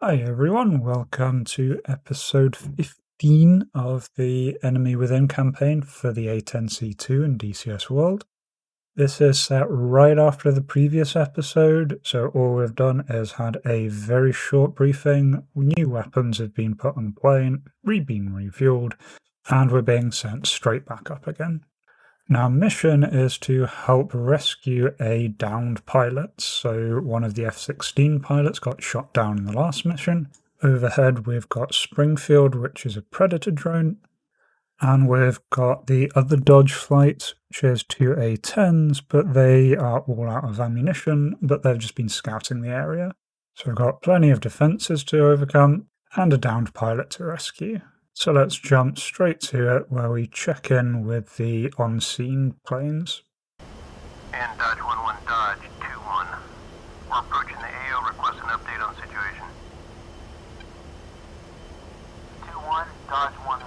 Hi everyone, welcome to episode 15 of the Enemy Within campaign for the A-10C2 in DCS World. This is set right after the previous episode, so all we've done is had a very short briefing, new weapons have been put on the plane, been refueled, and we're being sent straight back up again. Now, mission is to help rescue a downed pilot. So one of the F-16 pilots got shot down in the last mission. Overhead, we've got Springfield, which is a Predator drone. And we've got the other Dodge flight, which is two A-10s, but they are all out of ammunition, but they've just been scouting the area. So we've got plenty of defenses to overcome and a downed pilot to rescue. So let's jump straight to it where we check in with the on-scene planes. And Dodge 11 Dodge 2-1. We're approaching the AO, request an update on situation. 2-1, Dodge 11.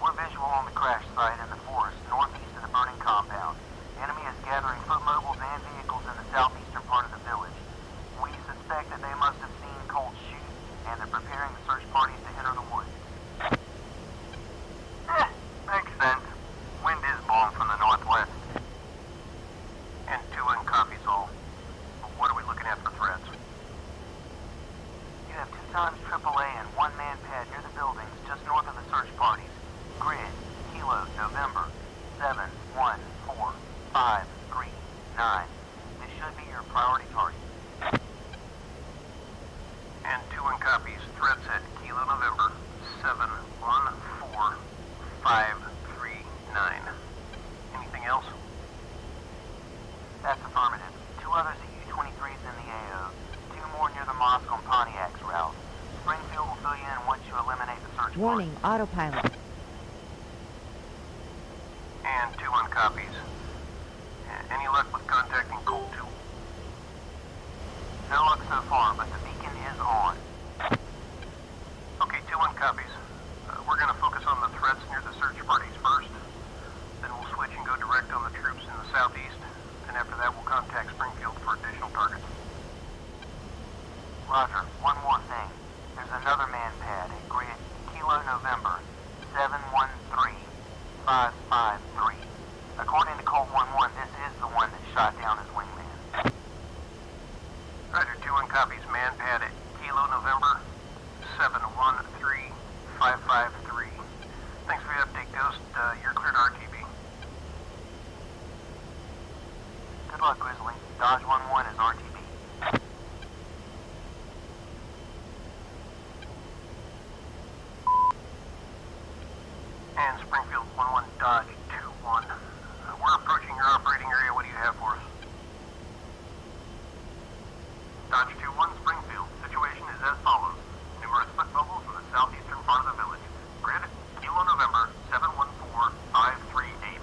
We're visual on the crash site in the forest northeast of the burning compound. The enemy is gathering foot mobiles and vehicles in the southeastern part of the village. We suspect that they must have seen Colt shoot, and they're preparing the search parties to enter the woods. Makes sense. Wind is blowing from the northwest. And 2-1 copies all. But what are we looking at for threats? You have 2 times AAA and 1 man pad near the buildings just north of the search parties. Grid, Kilo, November, 714-539. This should be your priority target. And 2-1 copies. Threats at Kilo, November, 714-539. Anything else? That's affirmative. 2 others at U-23s in the AO. 2 more near the mosque on Pontiac's route. Springfield will fill you in once you eliminate the search. Warning, autopilot. And 2-1 copies. Any luck with contacting Colt 2? No luck so far, but the beacon is on. Okay, 2-1 copies. We're going to focus on the threats near the search parties first. Then we'll switch and go direct on the troops in the southeast. And after that, we'll contact Springfield for additional targets. Roger. One more thing. There's another man pad at Grid, Kilo, November, 713-553. According to Colt 11, this is the one that shot down his wingman. Roger. 2-1 copies. Man pad at Kilo, November, 713-553. Thanks for the update, Ghost. You're clear to RTB. Good luck, Grizzly. Dodge 11 is RTB. And Springfield 11 Dodge 2-1. We're approaching your operating area. What do you have for us? Dodge 2-1, Springfield. Situation is as follows. Numerous foot mobiles in the southeastern part of the village. Grid, Kilo, November, 714-538.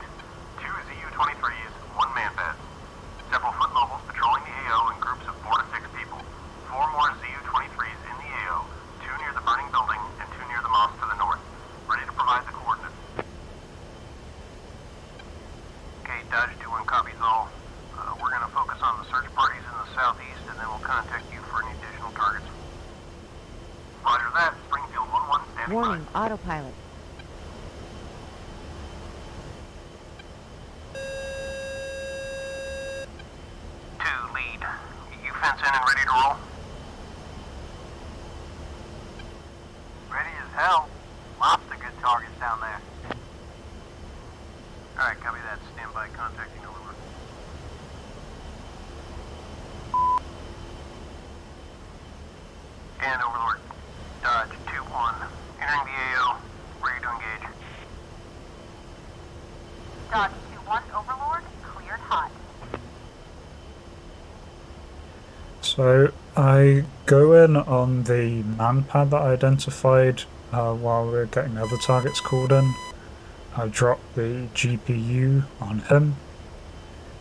2 ZU-23s, 1 man pad. Several foot mobiles patrolling the AO in groups of 4 to 6 people. 4 more ZU-23s in the AO, 2 near the burning building and 2 near the mosque to the north. Ready to provide the coordinates. Okay, Dodge 2-1 copies all. We're going to focus on the search parties in the southeast, and then we'll contact you for any additional targets. Roger that. Springfield 11 standing Warning, by. autopilot. Lead. You fence in and ready to roll? Ready as hell. Lots of good targets down there. Alright, copy that. Stand by contacting Overlord. And Overlord. Dodge 2-1. Entering the AO. Ready to engage. Dodge 2-1, Overlord, cleared hot. So I go in on the man pad that I identified while we're getting other targets called in. I drop the GPU on him,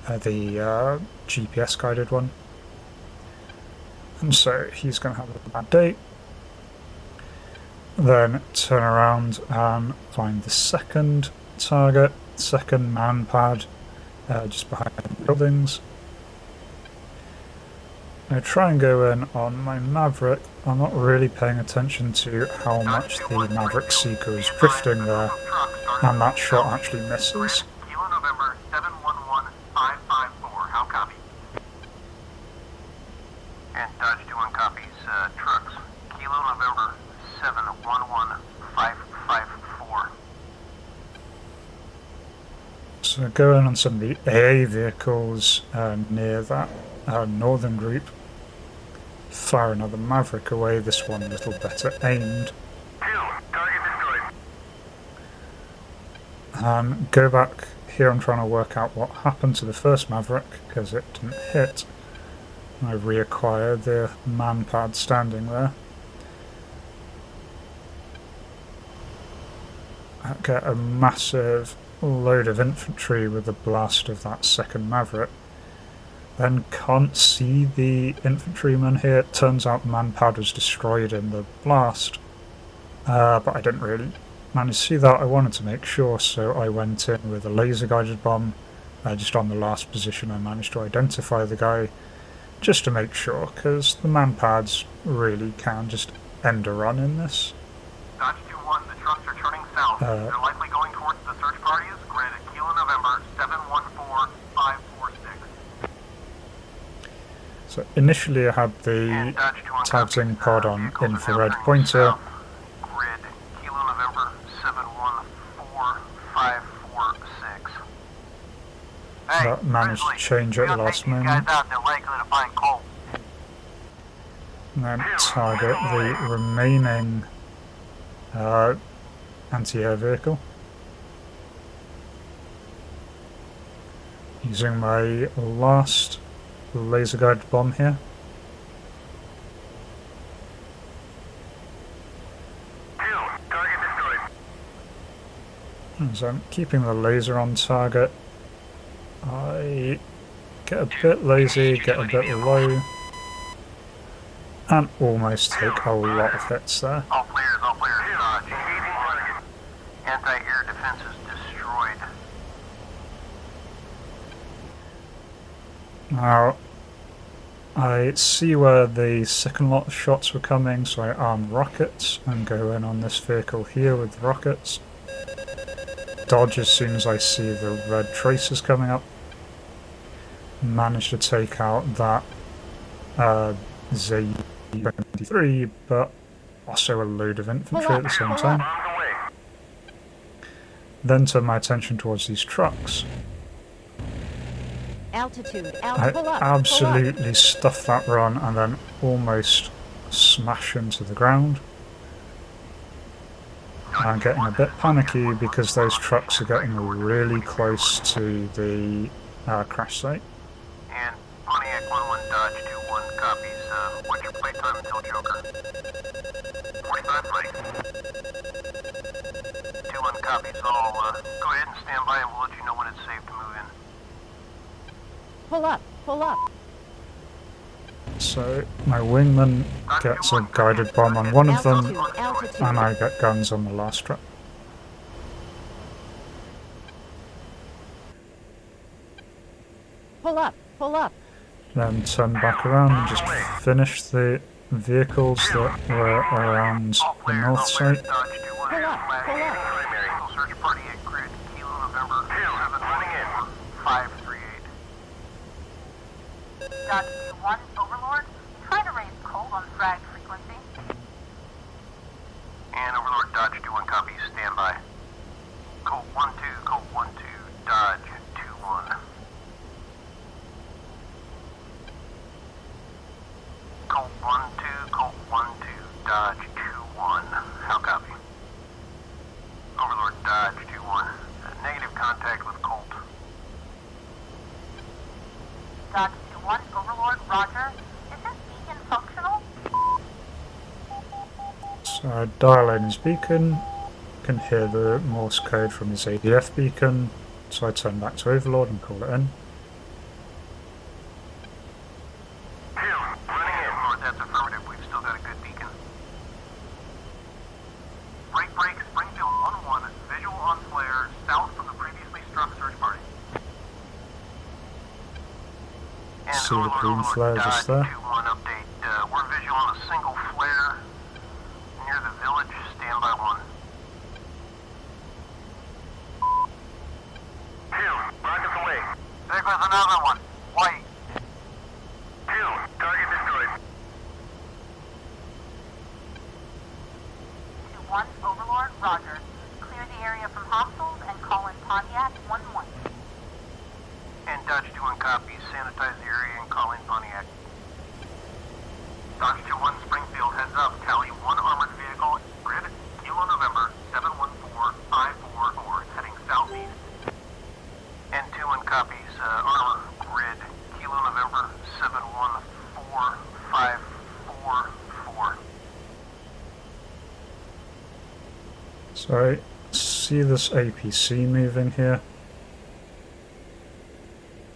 the GPS guided one. And so he's going to have a bad day. Then turn around and find the second target, second man pad, just behind the buildings. I try and go in on my Maverick. I'm not really paying attention to how much the Maverick Seeker is drifting there, and that shot actually misses. Kilo November 711554. How copy? And Dodge 21 copies. Trucks. Kilo November 711554. So go in on some of the AA vehicles near that northern group. Fire another Maverick away, this one a little better aimed. Target destroyed. And go back here, I'm trying to work out what happened to the first Maverick, because it didn't hit. I reacquired the man pad standing there. I get a massive load of infantry with the blast of that second Maverick. Then can't see the infantryman here. It turns out the man pad was destroyed in the blast. But I didn't really manage to see that. I wanted to make sure, so I went in with a laser guided bomb. Just on the last position I managed to identify the guy, just to make sure, because the man pads really can just end a run in this. Dodge 21, the trucks are turning south. They're likely going towards the search parties. Grid Kilo November 714546. So initially I had the tagging pod on infrared pointer. Grid Kilo November 714546. Hey, That managed to change at the last moment. Guys out, they're likely to find coal. And then target the remaining anti-air vehicle. Using my last laser guided bomb here. Target destroyed. So I'm keeping the laser on target. I get a bit lazy, get a bit low, and almost take a lot of hits there. All players, Dodge. Anti-air defenses destroyed. Now, I see where the second lot of shots were coming, so I arm rockets and go in on this vehicle here with rockets. Dodge as soon as I see the red traces coming up. Managed to take out that Z-23, but also a load of infantry at the same time. Then turn my attention towards these trucks. Altitude, I absolutely stuff that run and then almost smash into the ground. I'm getting a bit panicky because those trucks are getting really close to the crash site. And Pontiac 11 Dodge 21 copies. What's your play time until Joker? 45 mics. 21 copies. I'll go ahead and stand by and we'll let you know when it's safe to move in. Pull up, pull up. So my wingman gets a guided bomb on one of them, Altitude. and I get guns on the last truck. Pull up, pull up. Then turn back around and just finish the vehicles that were around the north site. Pull up, pull up. Search party at Grid Kilo November 7538. Dodge 21, Overlord. Try to raise coal on frag frequency. And Overlord Dodge 21 copies. Stand by. Colt 12, Colt 12, Dodge 21. Colt 12, Colt 12, Dodge 21. How copy? Overlord Dodge 21. Negative contact with Colt. Dodge 21, Overlord, roger. Is this beacon functional? So I dial in his beacon, can hear the Morse code from his ADF beacon, so I turn back to Overlord and call it in. Running in. Overlord, that's affirmative. We've still got a good beacon. Break, Springfield 1-1. Visual on flare, south from the previously struck search party. And See the green flare just there. 210, another one. Wait. 2, target destroyed. 2-1, Overlord, roger. Clear the area from hostiles and call in Pontiac 1-1. And Dodge 2-1 copies. Sanitize the area and call in Pontiac. Dodge 2-1 Springfield, heads up. Tally 1 armored vehicle. Grid, Kilo November 714544, heading southeast. And 2-1 copies. Armor, grid, Kilo November 714544. So, see this APC moving here?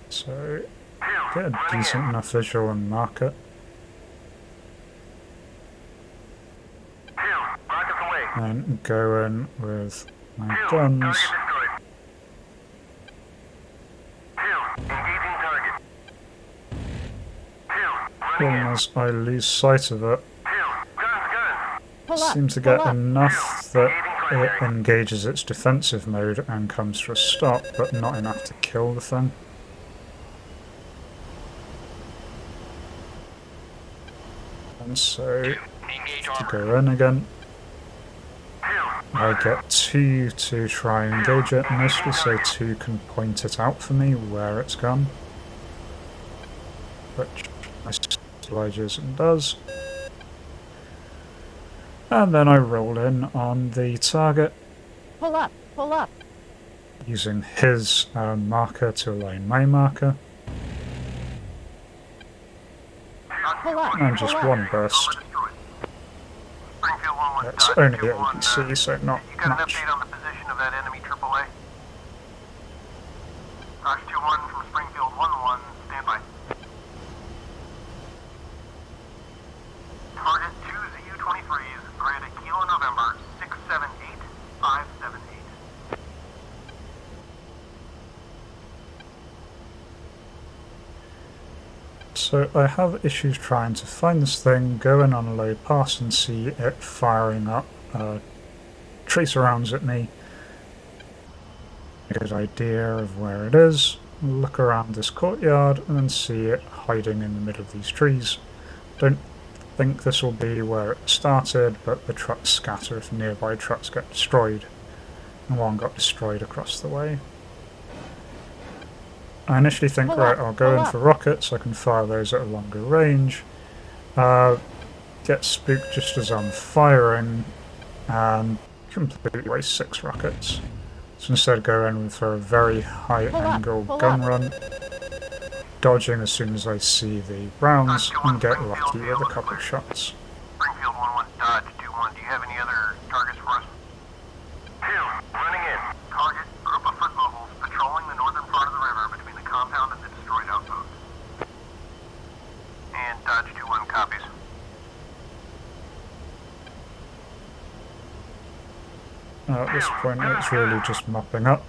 So, get a decent enough visual and mark it. 2, rockets away. And go in with my 2, guns. target destroyed. 2, engaging target. 2, running in. Problem is, I lose sight of it. 2, guns. Pull up. Seem to Pull get up. enough that it engages its defensive mode and comes to a stop, but not enough to kill the thing. And so, Engage to armor. go in again, 2, I get 2 to try and engage it, mostly so 2 can point it out for me where it's gone. Which I obliges and does. And then I roll in on the target, Pull up. Pull up. using his marker to align my marker. Pull up. And just Pull up. one burst. Springfield 1-1 It's Dodge only 2-1, APC, so not you got an much. update on the position of that enemy AAA? Dodge 2-1 from Springfield 1-1, stand by. Target 2 ZU-23s, grid Kilo November 678578. So I have issues trying to find this thing, go in on a low pass and see it firing up tracer rounds at me. A good idea of where it is, look around this courtyard and then see it hiding in the middle of these trees. Don't think this will be where it started, but the trucks scatter if nearby trucks get destroyed. And one got destroyed across the way. I initially think, Pull right, up, I'll go pull in up. for rockets, I can fire those at a longer range. Get spooked just as I'm firing, and completely waste 6 rockets. So instead go in for a very high Pull up, angle pull gun up. run, dodging as soon as I see the rounds, and get lucky with a couple of shots. Springfield 1-1 Dodge 2-1, do you have any other targets for us? 2, running in. Target, group of foot mobiles patrolling the northern part of the river between the compound and the destroyed outpost. And Dodge 2-1 copies. At this point it's really just mopping up.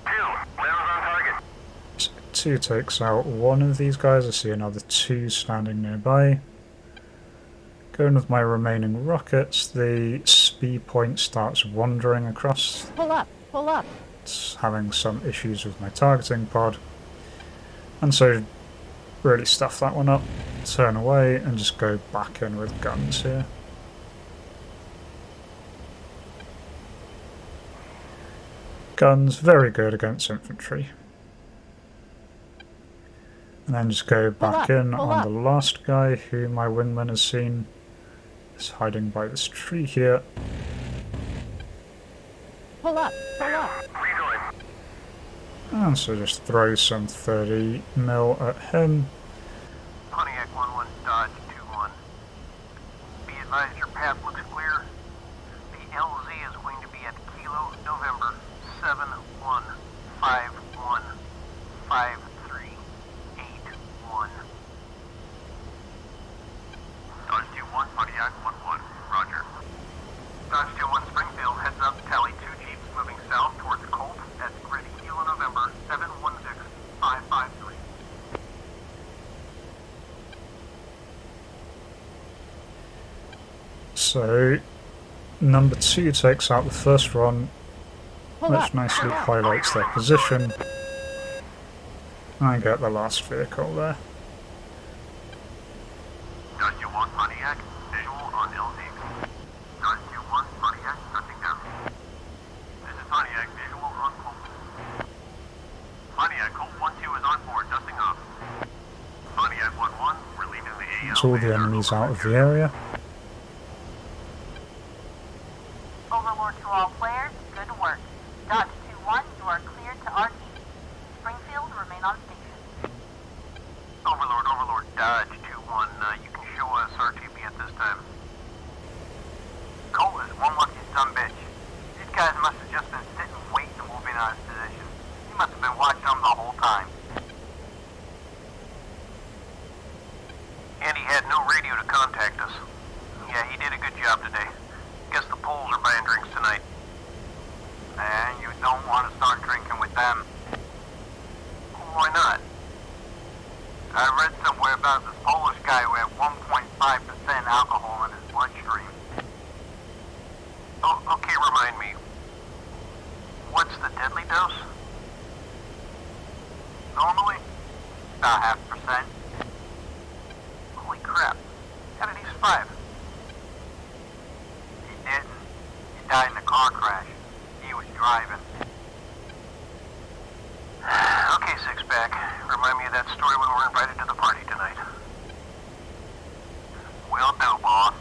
2, rounds on target. 2 takes out one of these guys, I see another 2 standing nearby. Going with my remaining rockets, the speed point starts wandering across. Pull up. Pull up. It's having some issues with my targeting pod. And so really stuff that one up, turn away and just go back in with guns here. Guns, very good against infantry. And then just go back in on the last guy who my wingman has seen. Is hiding by this tree here. Pull up. Pull up. Rejoin. And so just throw some 30 mil at him. Pontiac 1-1 Dodge 2-1. Be advised your path looks clear. The LZ is going to be at Kilo November 71515381. Dodge 2-1 Pontiac 1-1. Roger. Dodge 2-1 Springfield, heads up, tally 2 Jeeps moving south towards Colt at grid Kilo November 716553. So number 2 takes out the first one, Pull which up. nicely highlights their position. I get the last vehicle there. Dodge 2-1 Pontiac, visual on LZ. Dodge 2-1 Pontiac, touching down. This is Pontiac, visual on Colt. Pontiac, Colt 1-2 is on board, dusting off. Pontiac 1-1, relieving the AL. It's all the enemies out of the area. Overlord to all players, good work. Dodge 2-1, you are cleared to RT. Springfield, remain on station. Overlord, Dodge 2-1, you can show us RTB at this time. Colt is one lucky sumbitch. These guys must have just been sitting waiting to move in on his position. He must have been watching them the whole time. And he had no radio to contact us. Yeah, he did a good job today. Guess the Poles are buying drinks tonight. And you don't want to start drinking with them. Why not? I read somewhere about this Polish guy who had 1.5% alcohol in his bloodstream. Oh, okay, remind me. What's the deadly dose? Normally? About 0.5%. Holy crap. How did he survive? He didn't. He died in a car crash. He was driving. Okay, Six-Pack. Remind me of that story when we're invited to the party tonight. Will do, boss.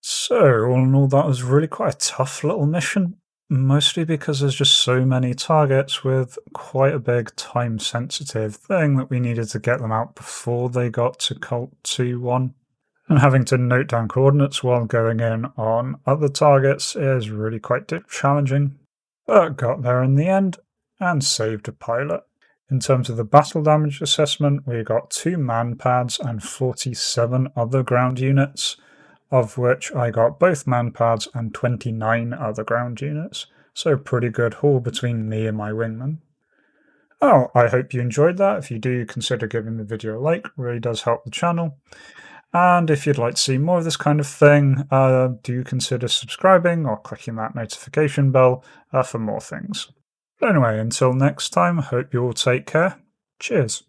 So, all in all, that was really quite a tough little mission. Mostly because there's just so many targets with quite a big time-sensitive thing that we needed to get them out before they got to Colt 2-1. And having to note down coordinates while going in on other targets is really quite challenging, but got there in the end and saved a pilot. In terms of the battle damage assessment, we got 2 man pads and 47 other ground units, of which I got both man pads and 29 other ground units, so pretty good haul between me and my wingman. Oh, I hope you enjoyed that. If you do, consider giving the video a like, it really does help the channel. And if you'd like to see more of this kind of thing, do consider subscribing or clicking that notification bell for more things. But anyway, until next time, hope you all take care. Cheers.